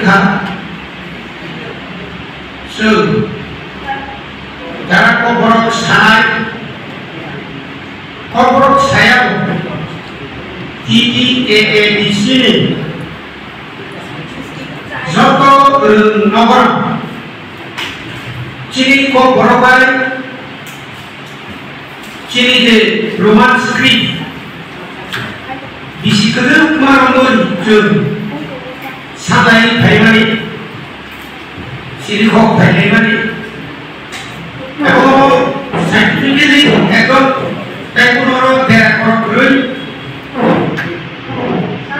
পরীক্ষা যারা কবরক সানায় কবরক সায়াব TTAADC যত নগর চিনি কবরকায় চিনি যে রোমান স্ক্রিপ্ট বিশিকদের উপমারঙ্গন जों সাদাই ভাইমানি সিরিখক ভাইমানি এবং সাইন্টিফিক্যালি একদম টেকনোর দেখারই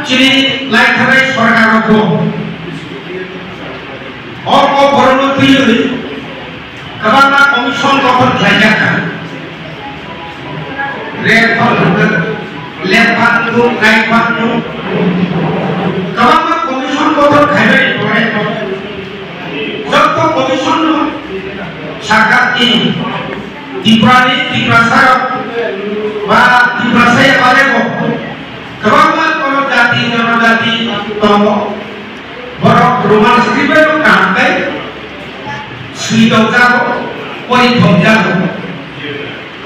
চিনি লাইথারাই সরকারক অল্প বরণতি गोबां कमिसन गठन खालामनाया लेखफानखौ नायफानखौ गोबां कमिसन गठन खालामनाय जत कमिसन सरकारनि दिप्रानि दिप्रासार बा दिप्रासाय आलेको गोबां जाति जनजाति दङ बरक रोमान स्क्रिप्टआव कामनाय सुइदाव जागो परिथम जागो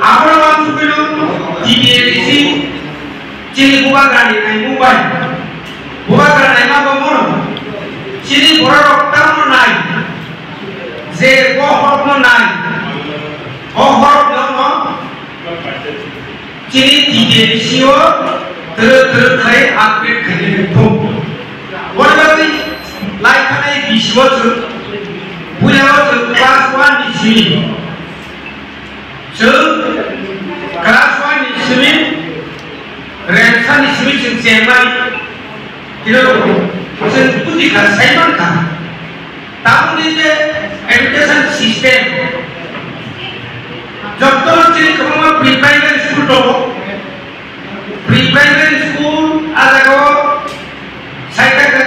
आबरा मानसुकिनो TTADC चिनि बुबा गानि नाय मुबाय बुबा गानाय मा बमन चिनि बरा रक्ताम नाय जे गहरम नाय गहरम दङ चिनि TTADC ओ तर खाय आपडेट खायनो दं वरबादि लाइखानाय बिसवजो बुलाव जों क्लास 1 नि सिम जों क्लास 1 नि सिम रेंसा नि सिम जों जेमाय दिनो जों बुजिखा साइमानखा तामुनि जे एजुकेशन सिस्टेम जब जों गोबां प्रि प्राइमारि स्कुल दङ प्रि प्राइमारि स्कुल आजागो साइटाखै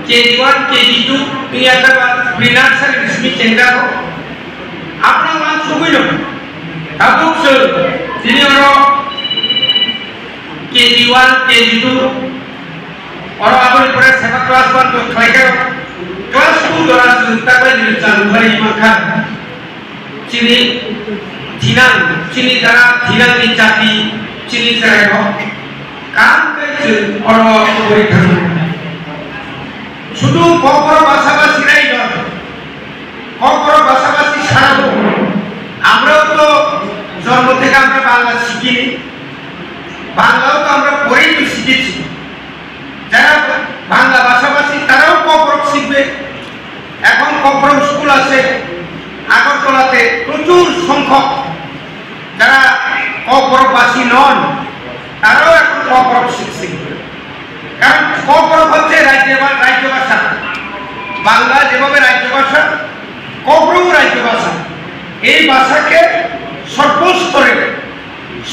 KG1 KG2 पियाता प्रिनार्सरी रिसमी चेंगा को आपना मान सुबिनो ताबुक से दिने ओरो KG1 KG2 और आपन परे सेवा क्लास 1 तो खाइके क्लास 2 द्वारा सुनता पे दिन चालू भरी मखा चिनी थिनां चिनी द्वारा थिनां नि जाति चिनी सराय को काम के और परीक्षा শুধু কবর ভাষাভাষী রাই নয় কবর ভাষাভাষী ছাড়াও আমরাও তো জন্ম থেকে আমরা বাংলা শিখিনি বাংলাও তো আমরা পড়েই তো শিখেছি যারা বাংলা ভাষাভাষী তারাও কবর শিখবে এখন কবর স্কুল আছে আগরতলাতে প্রচুর সংখ্যক যারা কবরবাসী নন তারাও এখন কবর শিখছে কারণ কবর হচ্ছে রাজ্য ভাষা বাংলা যেভাবে রাজ্য ভাষা কবরও রাজ্য ভাষা এই ভাষাকে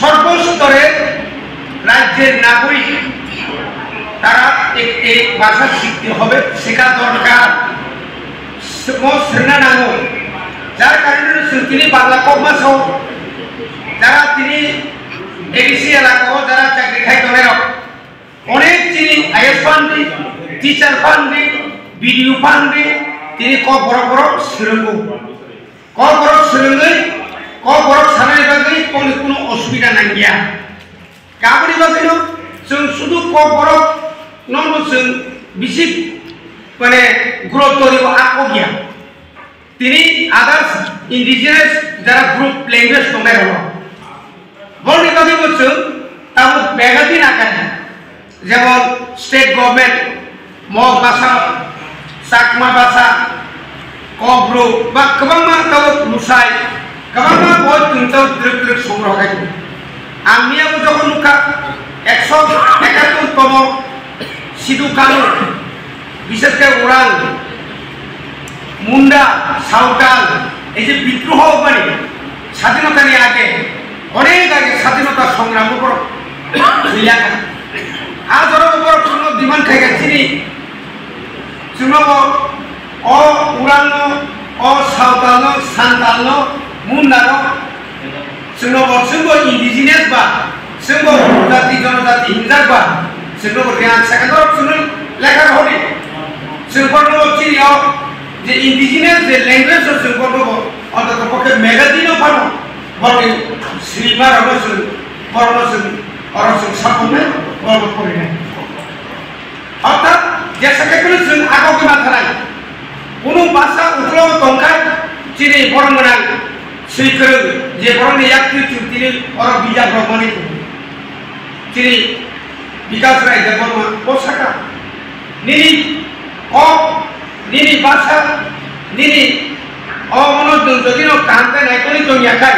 সর্বস্তরে রাজ্যের নাগরিক তারা এই ভাষা শিখতে হবে শেখা দরকার নাঙ্গল যার কারণে তিনি বাংলা কম ভাষাও যারা তিনি এডিসি এলাকাও যারা চাকরি খাই দলের অনেক তিনি আইএস ফান্ডি টিচার ফান্ডি বিডিও ফান্ডি তিনি বড় সুরঙ্গই বড় সানাই বাগै কোনো অসুবিধা নাই গিয়া গাবনি বাগैनो जों শুধু বড় নন जों বেশি মানে গুরুত্ব দিব আকো গিয়া তিনি আদার্স ইন্ডিজিনাস যারা গ্রুপ ল্যাঙ্গুয়েজ দंनाय হলো বলনি বাগै जों তাও বেগাদিন আকারে যেমন স্টেট গভর্নমেন্ট মগ ভাষা চাকমা ভাষা কব্রু বা গোबां তাও লুসাই गोबां বই তুমতাও দ্রুত সংগ্রহ হয় আমিও যখন নুকা 171তম সিধু কানু বিশেষ করে ওরাং মুন্ডা সাঁওতাল এই যে বিদ্রোহ মানে স্বাধীনতার আগে অনেক আগে স্বাধীনতা সংগ্রাম উপর ইলাকা আজর উপর কোনো বিমান খাইগা চিনি চুনব ও উরাং ও সাঁওতাল সান্তাল মুন্ডা চুনব চুনব ইন্ডিজিনাস বা চুনব জাতি জনজাতি হিন্দাক বা চুনব রিয়ান সেকেন্ডর চুন লেখার হলি जोंफोरनो चिरियाव जे इंडिजिनियास जे लैंग्वेज जोंफोरनो अन्तत पक्षे मैगजीन फानो बरनि श्रीमा रमसन परमसन और जों सापने बरबो फरायनाय अर्थात जैसा कि जों आगो के माथाराय कोनो भाषा उथ्लाव दंखाय चिरि बरमना सैखो जे बरनि याक्ति चुक्तिनि और बिजाब रमनि चिरि विकास राय देवबर्मा पोसाका निनि ओ निनि भाषा निनि अमनो जदिनो कांते नायकनि दंयाखाय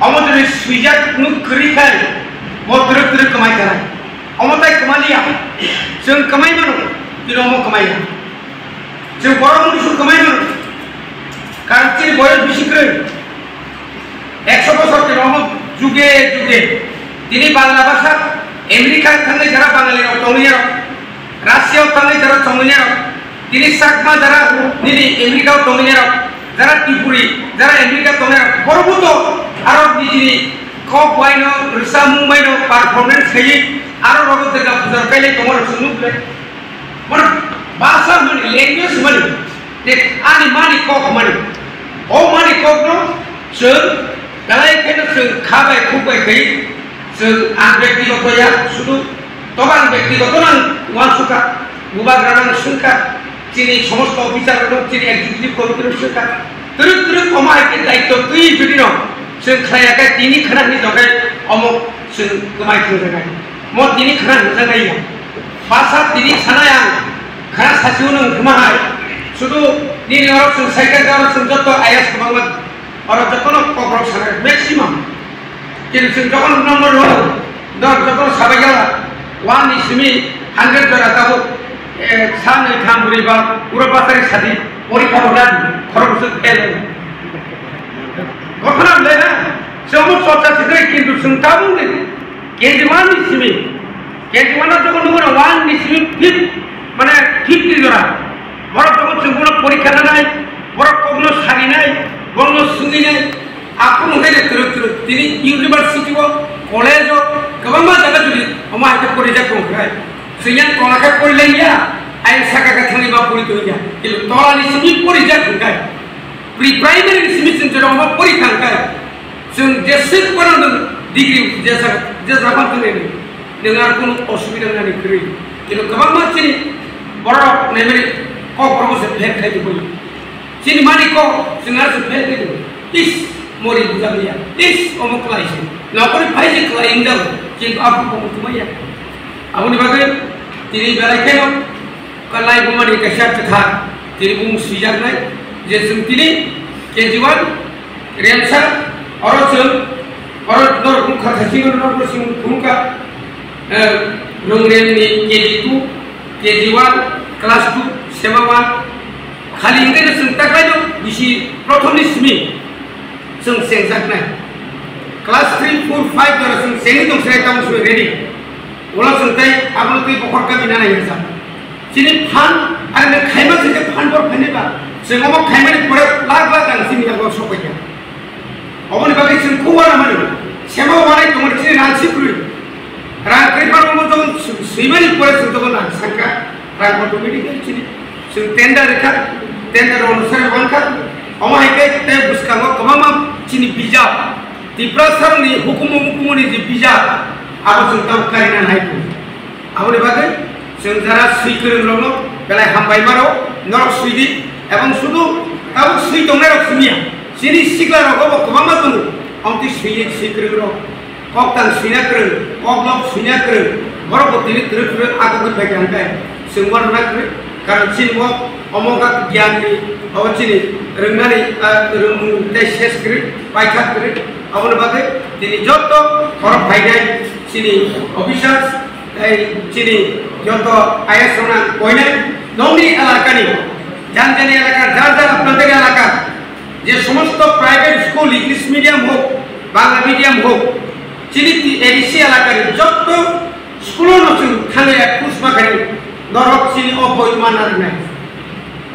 अमोदनि सुइजाक नु करिखाय मद्र तर कमाय जानाय अमताय कमालिया जों कमाय मानो दिनो कमाया जों बरमुसु कमाय मानो कारण चिरि बयस बिसिख्रै 100 বছর দিनो जुगे जुगे दिनै बांला भाषा আমেরিকা थांनाय যারা বাঙালিরাव तंगलियाव রাশিয়াव थांनाय যারা तंगलियाव दिनै साकमा যারা निनि আমেরিকাव तंगलियाव যারা ত্রিপুরি যারা আমেরিকা तंगलियाव बरबोथ आरो निजिनि कक वाइनो रिसा मुंबाइनो पारफॉर्मेंस खैयै आरो रगत देगा फुजार कायले तंगल सुनुबले मन भाषा माने लैंग्वेज माने दे आनि मानि कक माने ओ मानि कक नो जों दालाय केनो जों खाबाय खुबाय खै जों आं व्यक्तिगतया शुधु तबां व्यक्तिगत नां वासुका मुबाग्रानां सुनका चिनि समस्त अफिसारनो चिनि एक्जिक्यूटिव कमिटिनो सुनका तुरुक तुरुक अमाय के दायित्व तुई जुदिनो जों खायाखै दिनि खानानि दगाय अमक जों कमाय थोजानाय म दिनि खाना होजानाय भाषा दिनि सानाय आं खाना सासेयावनो ओंखामाहाय शुधु निनि अरब जों साइकेल गारो जों जत आइएस कमांगमोन और जतनो ककरक सानाय मैक्सिमाम কিন্তু जों যখন নম্বর হলো দর যখন সবাই গেল 1 ইসমি 100 দ্বারা তাও সামনে থাম বলিবা পুরো বাতারে সাথে পরীক্ষা হলাম খরচ ফেল ঘটনা হলে না সমস্ত চর্চা থেকে কিন্তু जों তাও নেই কেজি 1 ইসমি কেজি 1 যখন নম্বর 1 ইসমি 5 মানে 50 দ্বারা বড় যখন जों কোনো পরীক্ষা নাই বড় কোনো সারি নাই বড় সুঙ্গি নাই आपन होले तुरंत दिनै यूनिवर्सिटी को कॉलेज गोबां जायगा जुदि अमा हाते परिजा कोंखाय सैयान तलाखै परिलाया आइ साका का थांनि बा परि तोया किन्तु तलानि सिमि परिजा कोंखाय प्रि प्राइमरी सिमि जों जेराव मा परि थांखाय जों जेसे परानो डिग्री जेसा जेसा फातने नों आर कोनो असुबिदा जानि खरै किन्तु गोबां मानसिनि बर' नेमनि क प्रमोशन फेर खायदो बय सिनि मानि क जों आर फेर खायदो इस मोरी बुझालिया इस अमुक लाइसे नौकरी फाइजे क्लाइंग दल किन्तु आपको कमुतुमैया आबुनि बागै दिनै बेलायखेनो कलाय बुमानि कैसा कथा दिनै बुं सुइजानाय जे जों दिनै केजिवान रेमसा और जों और नर बुंखा थासिगोन नर सिं बुंखा रोंरेमनि केजी 2 केजी 1 क्लास 2 सेवा 1 खालि इंगेनो जों ताकायनो बिसि प्रथमनि सिमि जों सेंजाकनाय क्लास 3 4 5 द्वारा जों सेंनि दंसराय टाउन सु रेडी ओला जों ताय आबुल तै बखर का बिना नाय जा सिनि फान आरो खायमा जों फान पर फायनेबा जों अमा खायमानि परे लाख लाख आं सिनि आगो सपायया अबनि बागै जों खौवाना माने सेमा वानाय दंमोन सिनि नानसि खुरि रां कैफार मो जों सैमानि परे जों दगन आं सांका रां अटोमेटिकली सिनि जों टेंडर रेखा टेंडर अनुसार बांका अमा हायके ते बुसकांगो गोबां चिनि बिजाब दिप्रासारनि हुकुमनि जे बिजाब आबो जों दाव कारिना नायखो आबनि बागै जों जारा सुइखोरोंनो बेलाय हामबाय मारो नरक सुइदि एवं शुधु ताव सुइ दंनाय रखमिया सिनि सिगला रगो गोबां दं अमति सुइखोरोंनो कक्तां सुइना क्रों कक्लब सुइना क्रों बरबो दिनै तुरु आगो गय गांगाय जों वरना क्रो कारण चिनबो अमगा ज्ञाननि अवचिनि रोंनानै रोंमुंथाय सेस करि बायखा करि आबनि बागै दिनै जत खरब फायनाय चिनि अफिसार्स चिनि जत आइएस रना कयनाय नौनि एलाकानि जानजानि एलाका जार जार आपनाদের एलाका যে সমস্ত প্রাইভেট স্কুল ইংলিশ মিডিয়াম হোক বাংলা মিডিয়াম হোক চিনি এডিসি এলাকার যত স্কুল নতুন খানে পুষ্পাখানি নরক চিনি অবৈমানার নাই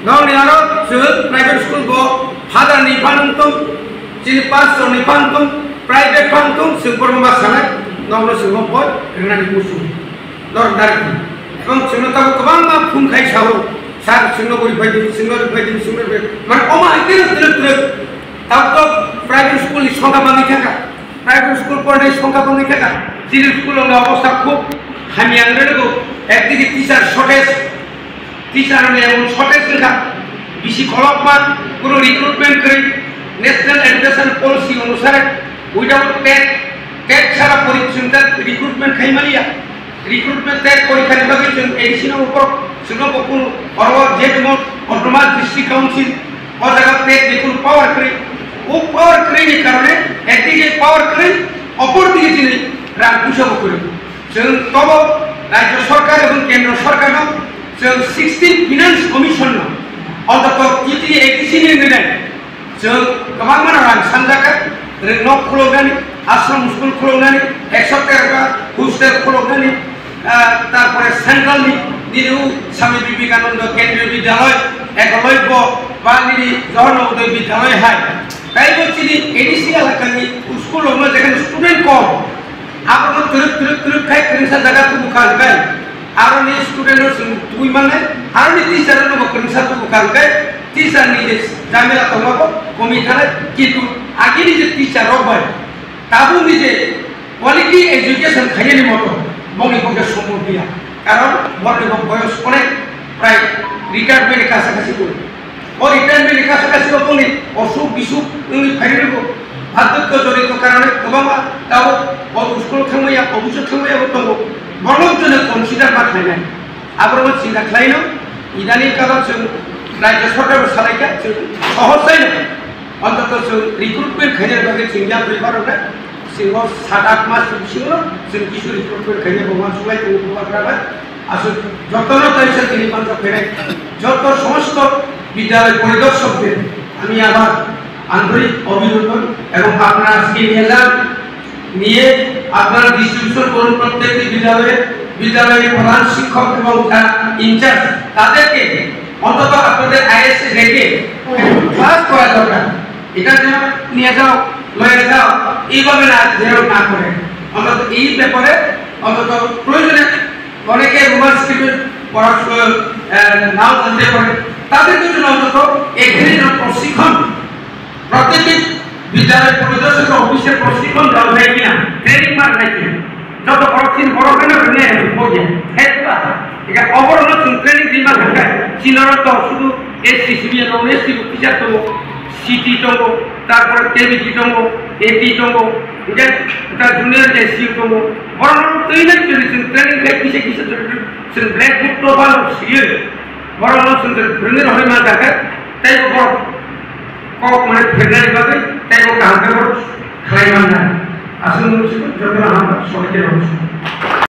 नौनि आरो जों प्राइवेट स्कूल को फादार नि फानतो चिनि पासो नि फानतो प्राइवेट फानतो जों बरमा सानाय नौनो जों बय रेनानि मुसु नर दारि एवं जों ता गोबां मा फुंखाय सावो স্যার সিংহ পরীক্ষা দিন সিংহ পরীক্ষা দিন সিংহ মানে অমাইতে তুলে তাও তো প্রাইভেট স্কুল সংখ্যা বাঙি থাকা প্রাইভেট স্কুল পড়ে সংখ্যা বাঙি থাকা সিভিল স্কুলের অবস্থা খুব হামি আনবে একদিকে টিচার শর্টেজ টিচার এবং শর্টেজ লেখা বেশি খলকমান কোনো রিক্রুটমেন্ট করে ন্যাশনাল এডুকেশন পলিসি অনুসারে উইদাউট টেট ছাড়া পরীক্ষা রিক্রুটমেন্ট খাইমালিয়া রিক্রুটমেন্ট টেট পরীক্ষা নিবাকে এডিশনের উপর সিংহপুর অরওয়ার জেডমোট অটোনমাস ডিস্ট্রিক্ট কাউন্সিল ও জায়গা টেট দেখুন পাওয়ার করে ও পাওয়ার ক্রেনের কারণে একদিকে পাওয়ার ক্রেন অপর দিকে তিনি রাগ পুষব করে তব রাজ্য সরকার এবং কেন্দ্র সরকার 16 ফিনান্স কমিশন অন্তত টিটি এডিসিनि निर्णय जों गोबां मानसिफोरा सानजाखा न' खुलुमनानै आश्रम स्कुल खुलुमनानै 113टा हस्टेल खुलुमनानै তারপরে সেন্ট্রালनि निरु स्वामी विवेकानंद केंद्रीय विद्यालय एकलव्य বা নিরি জওহরলাল বিদ্যালয় হাই তাই বলছি এডিসি এলাকাनि স্কুলগুলো যেখানে স্টুডেন্ট কম আপনারা তুরুক খাই করেছে জায়গা তো বুকালকাই আর নি স্টুডেন্ট তুই মানে আর নি টিচার নো করেছে তো বুকালকাই টিচার নিজে জামেলা তোমাকে কমি থাকে কিন্তু আগে নিজে টিচার রবাই তাবু নিজে কোয়ালিটি এডুকেশন খাইনি মতো বঙ্গি পক্ষে সম্ভব দিয়া কারণ বর্তমান বয়স অনেক প্রায় রিটায়ারমেন্টের কাছাকাছি করে ও রিটায়ারমেন্টের কাছাকাছি বলি অসুখ বিসুখ ফাইনে দেবো বার্ধক্য জড়িত কারণে গোবাं তাও স্কুल थांनाया अफिसाव थांनायाबो दङ बर'जों कनसिडार बाथ्रायनाय आब्रमोन सिन्था खालायनो इदानि कालाव जों राज्य सरकार सालायगा जों सहजैनो अन्तत जों रिक्रुटमेन्ट खायनो बागै जों जाब्रै भारतआ सिङाव 7-8 मास सिङाव जों किसु रिक्रुटमेन्ट खायनो बमा सलाय दङ बबाफ्राबा আসলে যতন তাইছে তিনি মাত্র ফেরাই যত সমস্ত বিদ্যালয় পরিদর্শকদের আমি আবার আন্তরিক অভিনন্দন এবং আপনারা আজকে নিয়ে আপনারা ডিস্ট্রিবিউশন করুন প্রত্যেকটি বিদ্যালয়ের প্রধান শিক্ষক এবং যারা ইনচার্জ তাদেরকে অন্তত আপনাদের আইএসএ রেখে ক্লাস করা দরকার এটা যেন নিয়ে যাও লয়ে যাও এইভাবে না যেন না করে অন্তত এই ব্যাপারে অন্তত প্রয়োজনে অনেকে রোমান স্ক্রিপ্ট পড়াশোনা নাও জানতে পারে তাদের জন্য অন্তত এখানে প্রশিক্ষণ প্রত্যেকটি বিদ্যালয় পরিদর্শক অফিসের প্রশিক্ষণ দেওয়া যায় কিনা ট্রেনিং মার নাই কিনা যত বড় কেন বোঝে হেল্পা এটা অবরোধ ট্রেনিং দিবা থাকে চিনার তো শুধু এসসি সিবিএ নন এসসি টিচার তো সিটি তো তারপরে কেবিটি তো এটি তো এটা তার জুনিয়র এসসি তো বড় তৈরি ট্রেনিং খাই কিসে ব্ল্যাক বুক তো ভালো সিরিয়াল বড় ট্রেনিং হয় না থাকে তাই বড় কক মানে ফেডারেল ভাবে তাই ও কাম করে খাইমান না আসলে যত আমরা সবাইকে